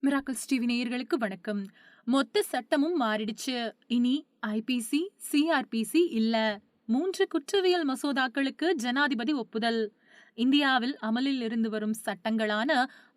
Miracles TV நேயர்களுக்கு வணக்கம். மொத்த சட்டமும் மாறிடுச்சு. இனி ஐபிசி, சிஆர்பிசி இல்ல. 3 குற்றவியல் மசோதாக்களுக்கு ஜனாதிபதி ஒப்புதல். இந்தியாவில் அமலில் இருந்து வரும் சட்டங்களான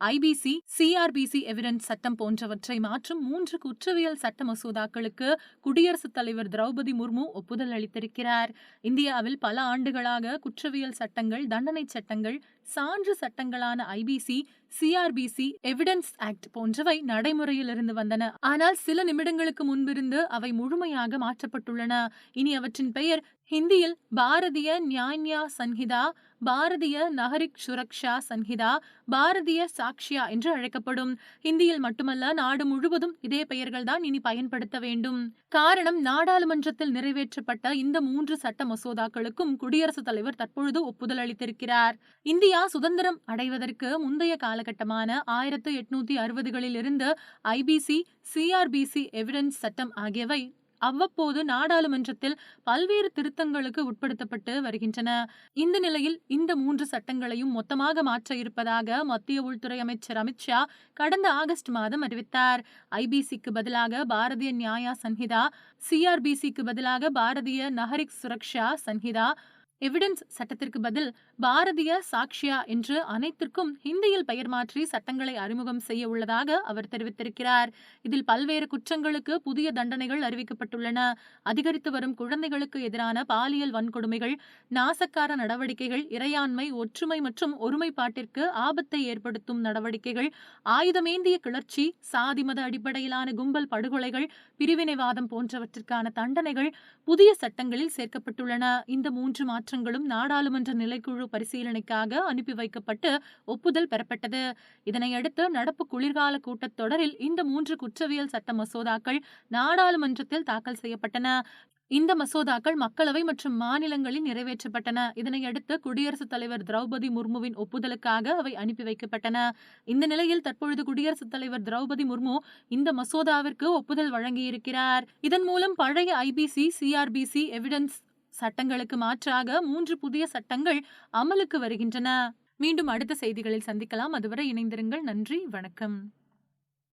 ஐபிசி, சிஆர்பிசி எவிடன்ஸ் சட்டம் போன்றவற்றை மாற்றும் 3 குற்றவியல் சட்ட மசோதாக்களுக்கு குடியரசுத் தலைவர் திரௌபதி முர்மு ஒப்புதல் அளித்திருக்கிறார். இந்தியாவில் பல ஆண்டுகளாக குற்றவியல் சட்டங்கள், தண்டனை சட்டங்கள், சான்று சட்டங்களான ஐபிசி, சிஆர்பிசி, எவிடன்ஸ் ஆக்ட் போன்றவை நடைமுறையில் இருந்து வந்தன. ஆனால் சில நிமிடங்களுக்கு முன்பிருந்து அவை முழுமையாக மாற்றப்பட்டுள்ளன. இனி அவற்றின் பெயர் ஹிந்தியில் பாரதிய நியாய சன்ஹிதா, பாரதிய நகரிக் சுரக்ஷா சன்ஹிதா, பாரதிய சாக்ஷ்யா என்று அழைக்கப்படும். ஹிந்தியில் மட்டுமல்ல, நாடு முழுவதும் இதே பெயர்கள் தான் இனி பயன்படுத்த வேண்டும். காரணம், நாடாளுமன்றத்தில் நிறைவேற்றப்பட்ட இந்த 3 சட்ட மசோதாக்களுக்கும் குடியரசுத் தலைவர் தற்பொழுது ஒப்புதல் அளித்திருக்கிறார். இந்தியா சுதந்திரம் அடைவதற்கு முந்தைய காலகட்டமான 1860களில் இருந்து ஐபிசி, சிஆர்பிசி எவிடன்ஸ் சட்டம் ஆகியவை அவ்வப்போது நாடாளுமன்றத்தில் பல்வேறு திருத்தங்களுக்கு உட்படுத்தப்பட்டு வருகின்றன. இந்த நிலையில் இந்த 3 சட்டங்களையும் மொத்தமாக மாற்ற இருப்பதாக மத்திய உள்துறை அமைச்சர் அமித்ஷா கடந்த ஆகஸ்ட் மாதம் அறிவித்தார். ஐபிசிக்கு பதிலாக பாரதிய நியாய சன்ஹிதா, சிஆர்பிசிக்கு பதிலாக பாரதிய நகரிக் சுரக்ஷா சன்ஹிதா, எவிடன்ஸ் சட்டத்திற்கு பதில் பாரதிய சாக்ஷ்யா என்று அனைத்திற்கும் ஹிந்தியில் பெயர் மாற்றி சட்டங்களை அறிமுகம் செய்ய உள்ளதாக அவர் தெரிவித்திருக்கிறார். இதில் பல்வேறு குற்றங்களுக்கு புதிய தண்டனைகள் அறிவிக்கப்பட்டுள்ளன. அதிகரித்து வரும் குழந்தைகளுக்கு எதிரான பாலியல் வன்கொடுமைகள், நாசக்கார நடவடிக்கைகள், இறையாண்மை, ஒற்றுமை மற்றும் ஒருமைப்பாட்டிற்கு ஆபத்தை ஏற்படுத்தும் நடவடிக்கைகள், ஆயுதமேந்திய கிளர்ச்சி, சாதி மத அடிப்படையிலான கும்பல் படுகொலைகள், பிரிவினைவாதம் போன்றவற்றிற்கான தண்டனைகள் புதிய சட்டங்களில் சேர்க்கப்பட்டுள்ளன. இந்த 3 மாற்றங்களும் நாடாளுமன்ற நிலைக்குழு பரிசீலனைக்காக அனுப்பி வைக்கப்பட்டு ஒப்புதல் பெறப்பட்டது. இதனையடுத்து நடப்பு குளிர்கால கூட்டத்தொடரில் இந்த 3 குற்றவியல் சட்ட மசோதாக்கள் நாடாளுமன்றத்தில் தாக்கல் செய்யப்பட்டன. இந்த மசோதாக்கள் மக்களவை மற்றும் மாநிலங்களில் நிறைவேற்றப்பட்டன. இதனையடுத்து குடியரசுத் தலைவர் திரௌபதி முர்முவின் ஒப்புதலுக்காக அவை அனுப்பி வைக்கப்பட்டன. இந்த நிலையில் தற்பொழுது குடியரசுத் தலைவர் திரௌபதி முர்மு இந்த மசோதாவிற்கு ஒப்புதல் வழங்கியிருக்கிறார். இதன் மூலம் பழைய ஐபிசி, சிஆர்பிசி எவிடன்ஸ் சட்டங்களுக்கு மாற்றாக 3 புதிய சட்டங்கள் அமலுக்கு வருகின்றன. மீண்டும் அடுத்த செய்திகளில் சந்திக்கலாம். அதுவரை இணைந்திருங்கள். நன்றி, வணக்கம்.